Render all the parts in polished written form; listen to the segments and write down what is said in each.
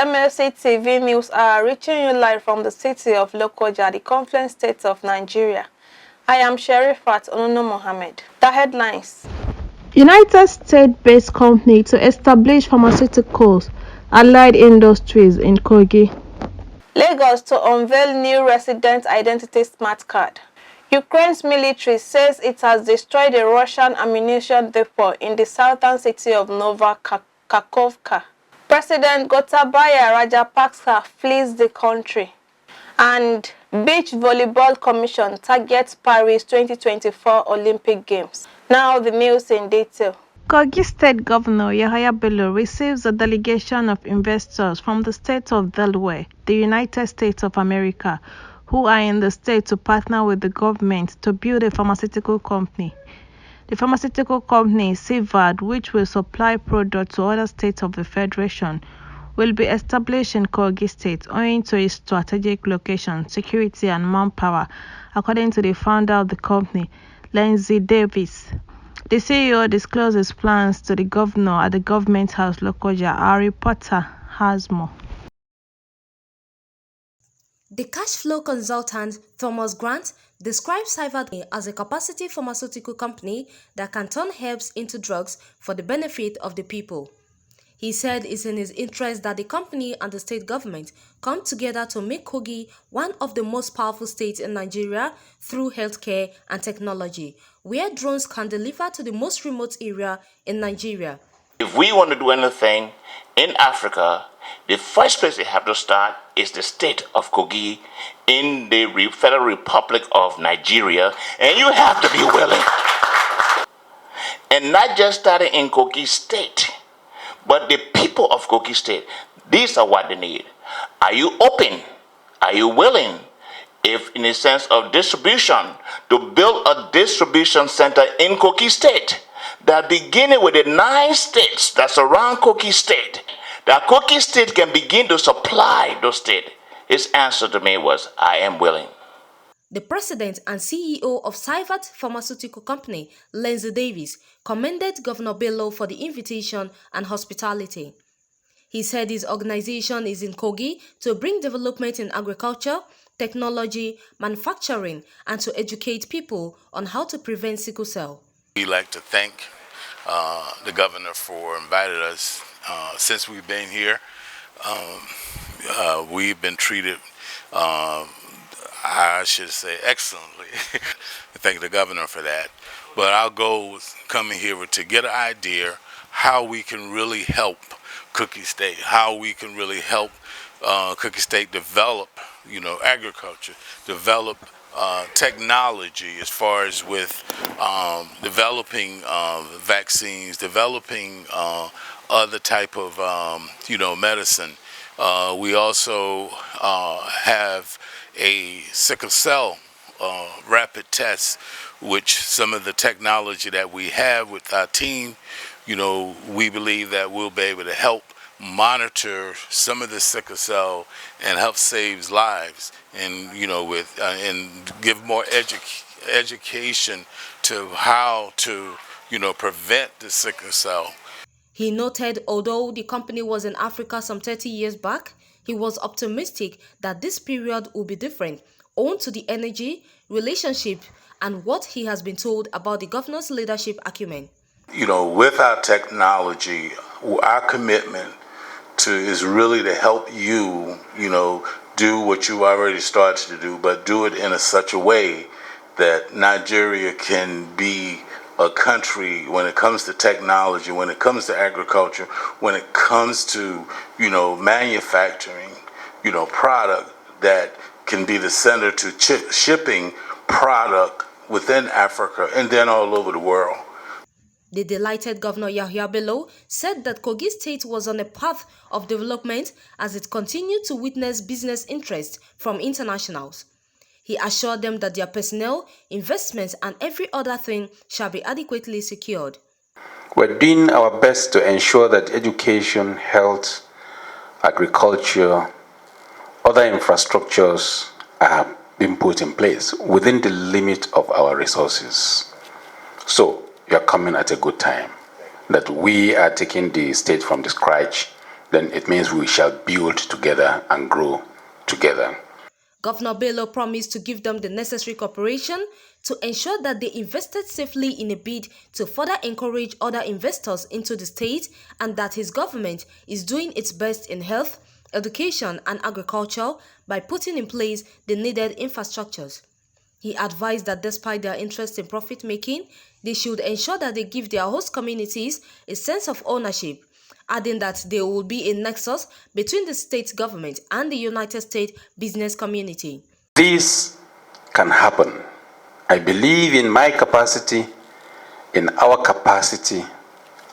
MLC TV News are reaching you live from the city of Lokoja, the Confluence State of Nigeria. I am Sherifat Onuno Mohammed. The headlines. United States-based company to establish pharmaceuticals allied industries in KOGI. Lagos to unveil new resident identity smart card. Ukraine's military says it has destroyed a Russian ammunition depot in the southern city of KAKHOVKA. President GOTABAYA Rajapaksa flees the country. And Beach Volleyball Commission targets Paris 2024 Olympic Games. Now the news in detail. KOGI State Governor Yahaya Bello receives a delegation of investors from the state of Delaware, the United States of America, who are in the state to partner with the government to build a pharmaceutical company. The pharmaceutical company, CVAD, which will supply products to other states of the Federation, will be established in KOGI State owing to its strategic location, security, and manpower, according to the founder of the company, Lindsay Davis. The CEO disclosed his plans to the governor at the Government House, Lokoja. Our reporter has more. The cash flow consultant Thomas Grant describes CVAD as a capacity pharmaceutical company that can turn herbs into drugs for the benefit of the people. He said it's in his interest that the company and the state government come together to make KOGI one of the most powerful states in Nigeria through healthcare and technology, where drones can deliver to the most remote area in Nigeria. If we want to do anything in Africa, the first place they have to start is the state of KOGI in the Federal Republic of Nigeria, and you have to be willing. And not just starting in KOGI State, but the people of KOGI State. These are what they need. Are you open? Are you willing? If in the sense of distribution, to build a distribution center in KOGI State, that beginning with the 9 states that surround KOGI State, that KOGI State can begin to supply those states. His answer to me was, I am willing. The president and CEO of CVAD Pharmaceutical Company, Lindsay Davis, commended Governor Bello for the invitation and hospitality. He said his organization is in KOGI to bring development in agriculture, technology, manufacturing, and to educate people on how to prevent sickle cell. We'd like to thank the governor for inviting us. Since we've been here, we've been treated, I should say, excellently. Thank the governor for that. But our goal was coming here to get an idea how we can really help KOGI State, how we can really help KOGI State develop, agriculture, develop technology as far as with developing vaccines, developing other type of medicine. We also have a sickle cell rapid test, which some of the technology that we have with our team, we believe that we'll be able to help monitor some of the sickle cell and help save lives, and and give more education to how to prevent the sickle cell. He noted although the company was in Africa some 30 years back, he was optimistic that this period will be different, owing to the energy, relationship, and what he has been told about the governor's leadership acumen. With our technology, our commitment is really to help you, do what you already started to do, but do it in such a way that Nigeria can be a country when it comes to technology, when it comes to agriculture, when it comes to, manufacturing, product that can be the center to shipping product within Africa and then all over the world. The delighted Governor Yahaya Bello said that KOGI State was on a path of development as it continued to witness business interest from internationals. He assured them that their personnel, investments, and every other thing shall be adequately secured. We're doing our best to ensure that education, health, agriculture, other infrastructures are being put in place within the limit of our resources. So, you're coming at a good time, that we are taking the state from the scratch then it means we shall build together and grow together. Governor Bello promised to give them the necessary cooperation to ensure that they invested safely in a bid to further encourage other investors into the state, and that his government is doing its best in health, education and agriculture by putting in place the needed infrastructures. He advised that despite their interest in profit-making, they should ensure that they give their host communities a sense of ownership, adding that there will be a nexus between the state government and the United States business community. This can happen. I believe in my capacity, in our capacity,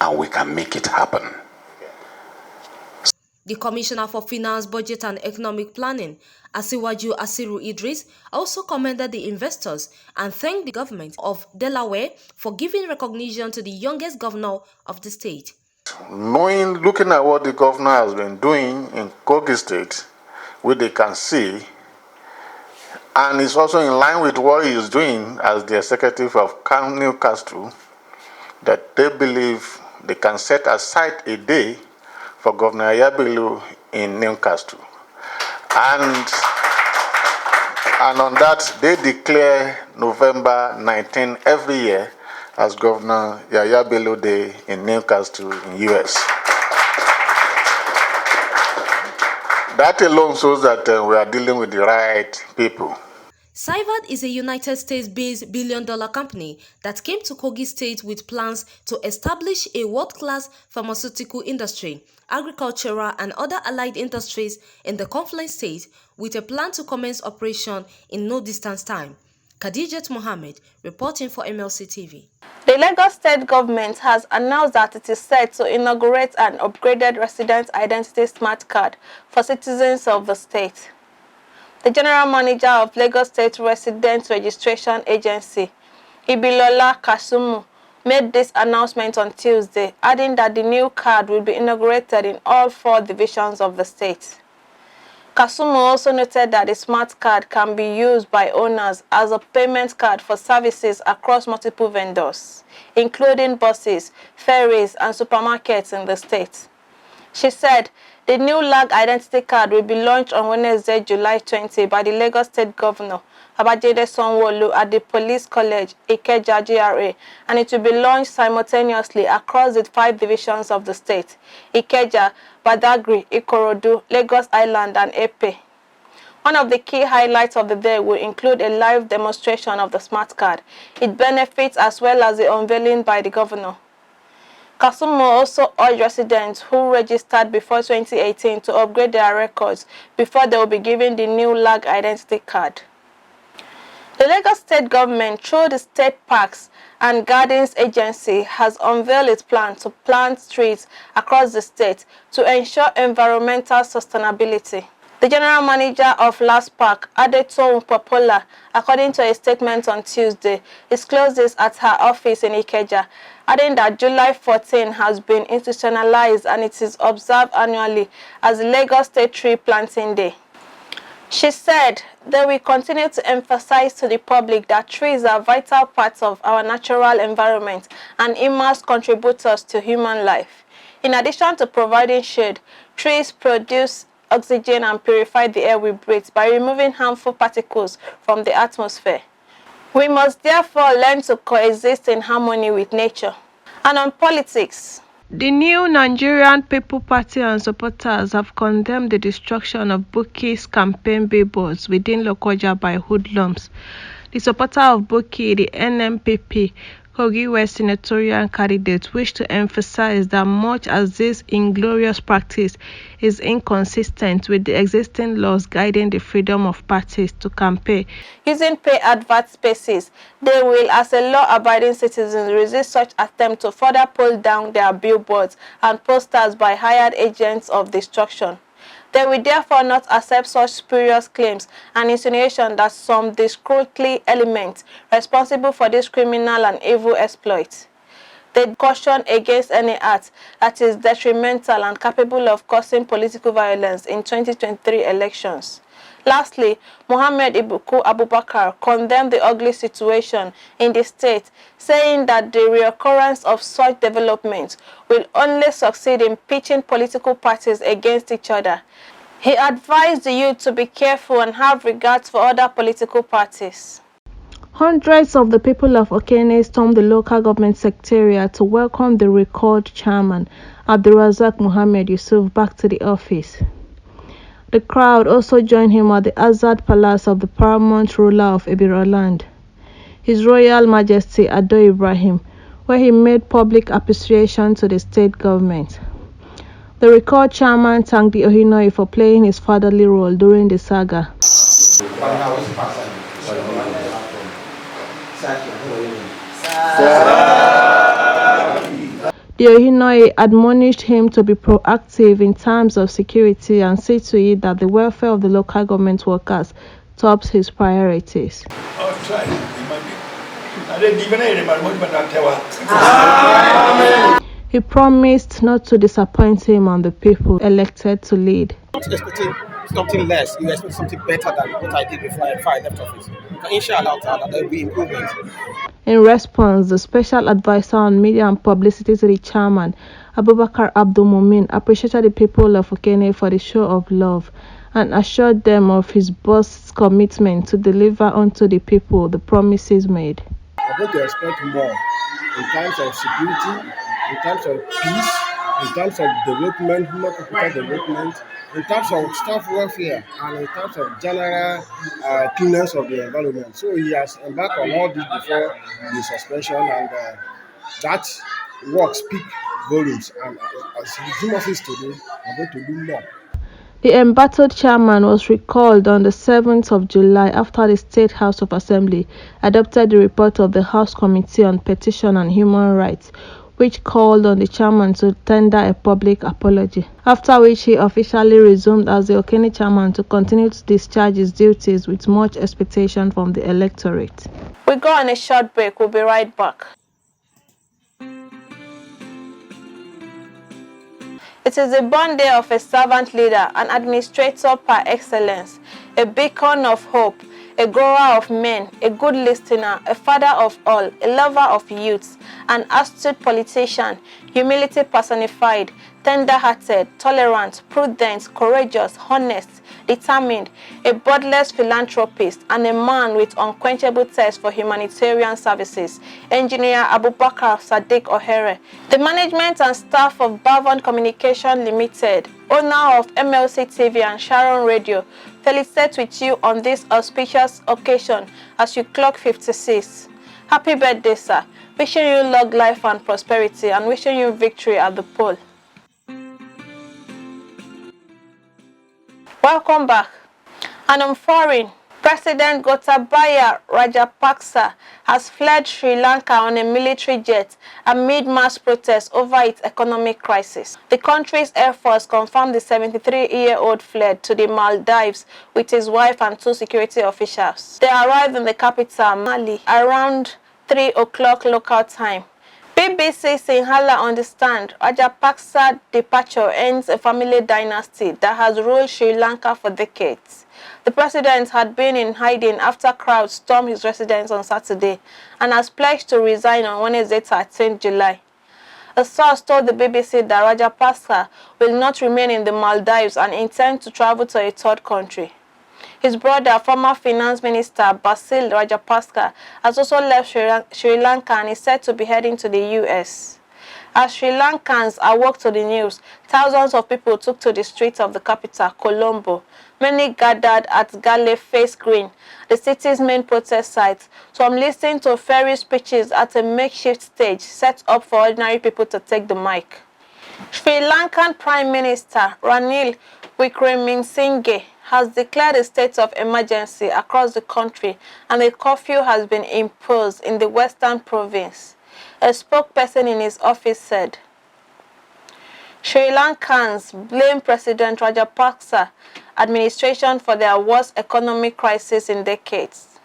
and we can make it happen. The Commissioner for Finance, Budget and Economic Planning, Asiwaju Asiru Idris, also commended the investors and thanked the government of Delaware for giving recognition to the youngest governor of the state. Looking at what the governor has been doing in KOGI State, which they can see, and it's also in line with what he is doing as the executive of Newcastle, that they believe they can set aside a day for Governor Ayabilu in Newcastle. And on that, they declare November 19 every year as Governor Yaya Bello Day in Newcastle in US. That alone shows that we are dealing with the right people. Cyvad is a United States-based billion-dollar company that came to Kogi State with plans to establish a world-class pharmaceutical industry, agricultural and other allied industries in the Confluence State, with a plan to commence operation in no distant time. Khadijat Mohammed, reporting for MLC TV. The Lagos State government has announced that it is set to inaugurate an upgraded resident identity smart card for citizens of the state. The General Manager of Lagos State Resident Registration Agency, Ibilola Kasumu, made this announcement on Tuesday, adding that the new card will be inaugurated in all 4 divisions of the state. Kasumu also noted that the smart card can be used by owners as a payment card for services across multiple vendors, including buses, ferries, and supermarkets in the state. She said the new LAG identity card will be launched on Wednesday, July 20 by the Lagos State Governor, Babajide Sanwo-Olu, at the Police College, Ikeja GRA, and it will be launched simultaneously across the 5 divisions of the state: Ikeja, Badagry, Ikorodu, Lagos Island, and Epe. One of the key highlights of the day will include a live demonstration of the smart card, its benefits, as well as the unveiling by the governor. Kasumu also urged residents who registered before 2018 to upgrade their records before they will be given the new LAG identity card. The Lagos State government, through the State Parks and Gardens Agency, has unveiled its plan to plant trees across the state to ensure environmental sustainability. The General Manager of Last Park, Adetoun Popola, according to a statement on Tuesday, disclosed this at her office in Ikeja, adding that July 14 has been institutionalized and it is observed annually as Lagos State Tree Planting Day. She said they will continue to emphasize to the public that trees are vital parts of our natural environment and immense contributors to human life. In addition to providing shade, trees produce oxygen and purify the air we breathe by removing harmful particles from the atmosphere. We must therefore learn to coexist in harmony with nature. And on politics, the new Nigerian People Party and supporters have condemned the destruction of Buki's campaign billboards within Lokoja by hoodlums. The supporter of Buki, the NMPP, KOGI West senatorial candidate, wished to emphasize that much as this inglorious practice is inconsistent with the existing laws guiding the freedom of parties to campaign using pay advert spaces, they will, as a law-abiding citizens, resist such attempt to further pull down their billboards and posters by hired agents of destruction. They will therefore not accept such spurious claims and insinuation that some discreetly elements responsible for this criminal and evil exploit. They caution against any act that is detrimental and capable of causing political violence in 2023 elections. Lastly, Mohammed Ibuku Abubakar condemned the ugly situation in the state, saying that the reoccurrence of such developments will only succeed in pitching political parties against each other. He advised the youth to be careful and have regard for other political parties. Hundreds of the people of Okene stormed the local government secretariat to welcome the recalled chairman, Abdulrazak Mohammed Yusuf, back to the office. The crowd also joined him at the Azad Palace of the paramount ruler of Ebira land, His Royal Majesty Ado Ibrahim, where he made public appreciation to the state government. The recalled chairman thanked the Ohinoi for playing his fatherly role during the saga. The Ohinoi admonished him to be proactive in terms of security and see to it that the welfare of the local government workers tops his priorities. He promised not to disappoint him and the people elected to lead. I'm not expecting something less. You expect something better than what I did before I left office. Inshallah, there will be improvement. In response, the special advisor on media and publicity to the chairman, Abubakar Abdul Mumin, appreciated the people of Okene for the show of love and assured them of his boss's commitment to deliver unto the people the promises made. I'm going to expect more in terms of security, in terms of peace, in terms of development, human capital development, in terms of staff welfare, and in terms of general cleanness of the environment. So he has embarked on all this before the suspension, and that work speaks volumes. And as His office today, I'm going to do more. The embattled chairman was recalled on the 7th of July after the State House of Assembly adopted the report of the House Committee on Petition and Human Rights, which called on the chairman to tender a public apology, after which he officially resumed as the Okene chairman to continue to discharge his duties with much expectation from the electorate. We go on a short break. We'll be right back. It is the born day of a servant leader, an administrator par excellence, a beacon of hope, a grower of men, a good listener, a father of all, a lover of youths, an astute politician, humility personified, tender-hearted, tolerant, prudent, courageous, honest, determined, a bodiless philanthropist, and a man with unquenchable thirst for humanitarian services, Engineer Abubakar Sadiq Ohere. The management and staff of Bavon Communication Limited, owner of MLC TV and Sharon Radio, felicitate with you on this auspicious occasion as you clock 56. Happy birthday, sir. Wishing you long life and prosperity, and wishing you victory at the poll. Welcome back. And on foreign, President Gotabaya Rajapaksa has fled Sri Lanka on a military jet amid mass protests over its economic crisis. The country's Air Force confirmed the 73-year-old fled to the Maldives with his wife and 2 security officials. They arrived in the capital, Mali, around 3 o'clock local time. BBC Sinhala understand Rajapaksa's departure ends a family dynasty that has ruled Sri Lanka for decades. The president had been in hiding after crowds stormed his residence on Saturday and has pledged to resign on Wednesday, 13 July. A source told the BBC that Rajapaksa will not remain in the Maldives and intends to travel to a third country. His brother, former finance minister Basil Rajapaksa, has also left Sri Lanka and is said to be heading to the US. As Sri Lankans awoke to the news, thousands of people took to the streets of the capital, Colombo. Many gathered at Gale Face Green, the city's main protest site, some listened to fairy speeches at a makeshift stage set up for ordinary people to take the mic. Sri Lankan Prime Minister Ranil Wickremesinghe has declared a state of emergency across the country and a curfew has been imposed in the western province. A spokesperson in his office said, Sri Lankans blame President Rajapaksa administration for their worst economic crisis in decades.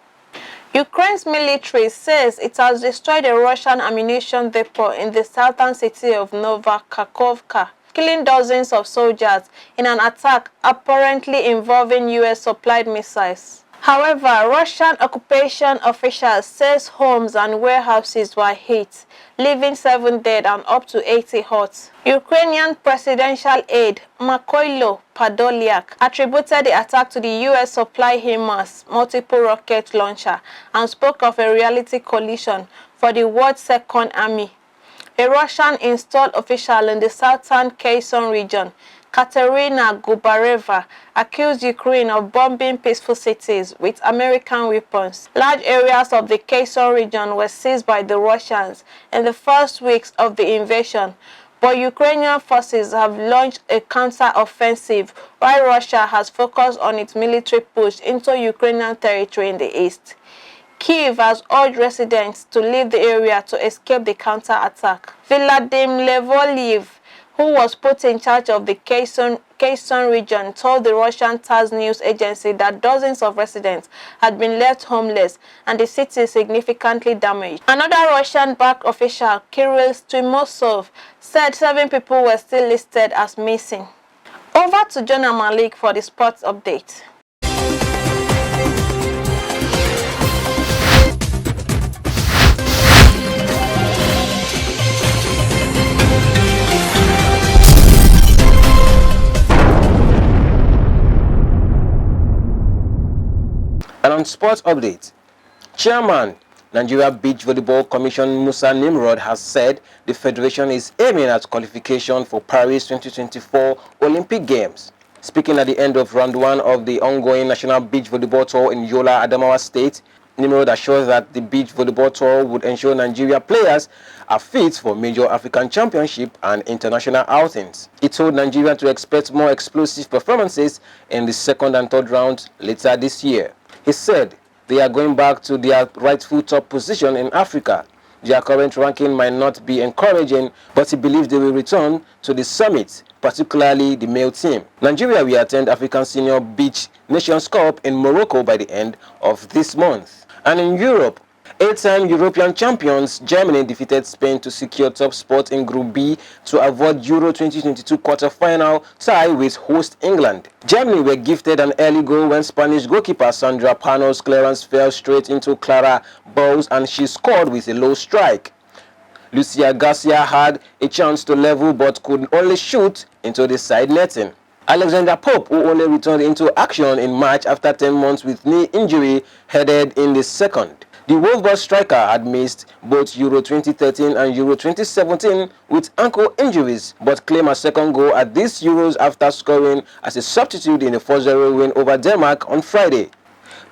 Ukraine's military says it has destroyed a Russian ammunition depot in the southern city of Kakhovka. killing dozens of soldiers in an attack apparently involving US-supplied missiles. However, Russian occupation officials says homes and warehouses were hit, leaving 7 dead and up to 80 hurt. Ukrainian presidential aide Mykoilo Podolyak attributed the attack to the US supply HIMARS multiple rocket launcher and spoke of a reality collision for the world's second army. A Russian-installed official in the southern Kherson region, Katerina Gubareva, accused Ukraine of bombing peaceful cities with American weapons. Large areas of the Kherson region were seized by the Russians in the first weeks of the invasion, but Ukrainian forces have launched a counter-offensive while Russia has focused on its military push into Ukrainian territory in the east. Kyiv has urged residents to leave the area to escape the counter-attack. Vladimir Levoliev, who was put in charge of the Kherson region, told the Russian TASS news agency that dozens of residents had been left homeless and the city significantly damaged. Another Russian-backed official, Kirill Strimosov, said 7 people were still listed as missing. Over to Jonah Malik for the sports update. And on sports update, Chairman, Nigeria Beach Volleyball Commission Musa Nimrod has said the federation is aiming at qualification for Paris 2024 Olympic Games. Speaking at the end of round 1 of the ongoing National Beach Volleyball Tour in Yola, Adamawa State, Nimrod assures that the Beach Volleyball Tour would ensure Nigeria players are fit for major African championship and international outings. He told Nigeria to expect more explosive performances in the second and third rounds later this year. He said they are going back to their rightful top position in Africa. Their current ranking might not be encouraging, but he believes they will return to the summit, particularly the male team. Nigeria will attend African Senior Beach Nations Cup in Morocco by the end of this month. And in Europe, 8-time European champions Germany defeated Spain to secure top spot in Group B to avoid Euro 2022 quarter-final tie with host England. Germany were gifted an early goal when Spanish goalkeeper Sandra Pano's clearance fell straight into Clara Bowles and she scored with a low strike. Lucia Garcia had a chance to level but could only shoot into the side netting. Alexander Pope, who only returned into action in March after 10 months with knee injury, headed in the second. The Wolfsburg striker had missed both Euro 2013 and Euro 2017 with ankle injuries, but claimed a second goal at these Euros after scoring as a substitute in a 4-0 win over Denmark on Friday.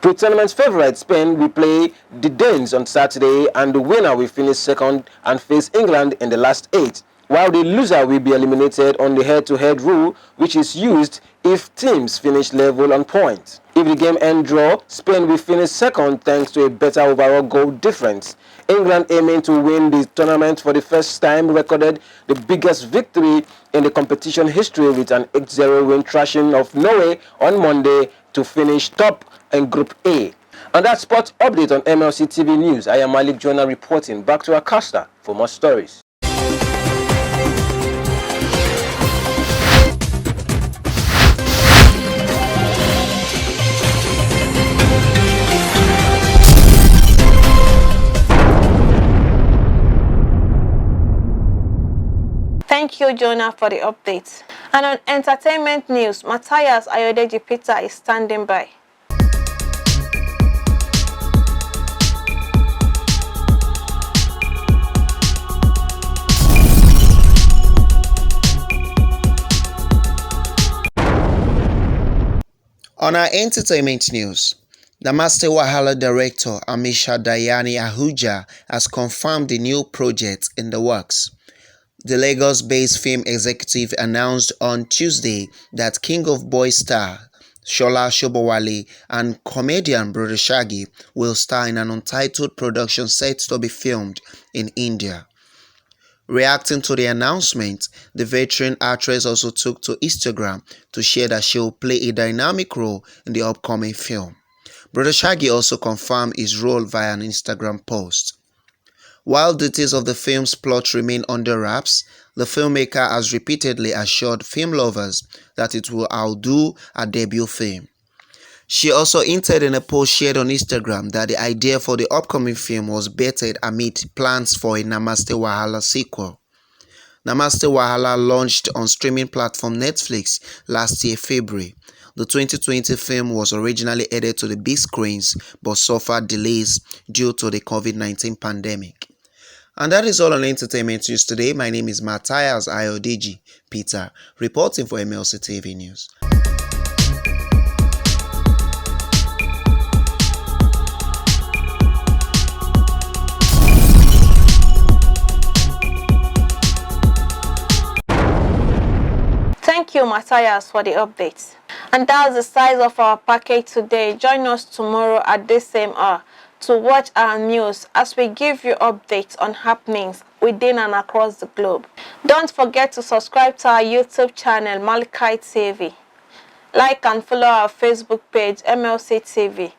Pre-tournament favourite Spain will play the Danes on Saturday, and the winner will finish second and face England in the last 8, while the loser will be eliminated on the head-to-head rule, which is used if teams finish level on points. If the game ends draw, Spain will finish second thanks to a better overall goal difference. England, aiming to win the tournament for the first time, recorded the biggest victory in the competition history with an 8-0 win thrashing of Norway on Monday to finish top in Group A. And that's sports update on MLC TV News. I am Malik Jonah reporting. Back to Akasta for more stories. Thank you, Jonah, for the update. And on entertainment news, Matthias Ayodeji Peter is standing by. On our entertainment news, the Master Wahala director Amisha Dayani Ahuja has confirmed the new project in the works. The Lagos-based film executive announced on Tuesday that King of Boys star Shola Sobowale and comedian Brother Shaggy will star in an untitled production set to be filmed in India. Reacting to the announcement, the veteran actress also took to Instagram to share that she will play a dynamic role in the upcoming film. Brother Shaggy also confirmed his role via an Instagram post. While details of the film's plot remain under wraps, the filmmaker has repeatedly assured film lovers that it will outdo her debut film. She also hinted in a post shared on Instagram that the idea for the upcoming film was bettered amid plans for a Namaste Wahala sequel. Namaste Wahala launched on streaming platform Netflix last year February. The 2020 film was originally headed to the big screens but suffered delays due to the COVID-19 pandemic. And that is all on entertainment news today. My name is Matthias Ayodiji Peter, reporting for MLC TV News. Thank you, Matthias, for the updates. And that's the size of our package today. Join us tomorrow at this same hour to watch our news as we give you updates on happenings within and across the globe. Don't forget to subscribe to our YouTube channel, MLC TV. Like and follow our Facebook page, MLC TV,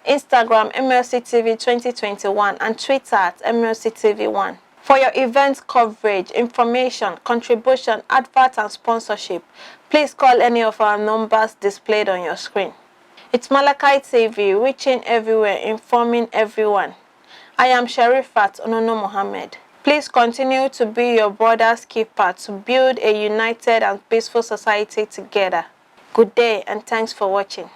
Instagram, MLC TV 2021, and Twitter at MLC TV1. For your event coverage, information, contribution, advert, and sponsorship, please call any of our numbers displayed on your screen. It's MLC TV, reaching everywhere, informing everyone. I am Sherifat Onono Mohammed. Please continue to be your brother's keeper to build a united and peaceful society together. Good day and thanks for watching.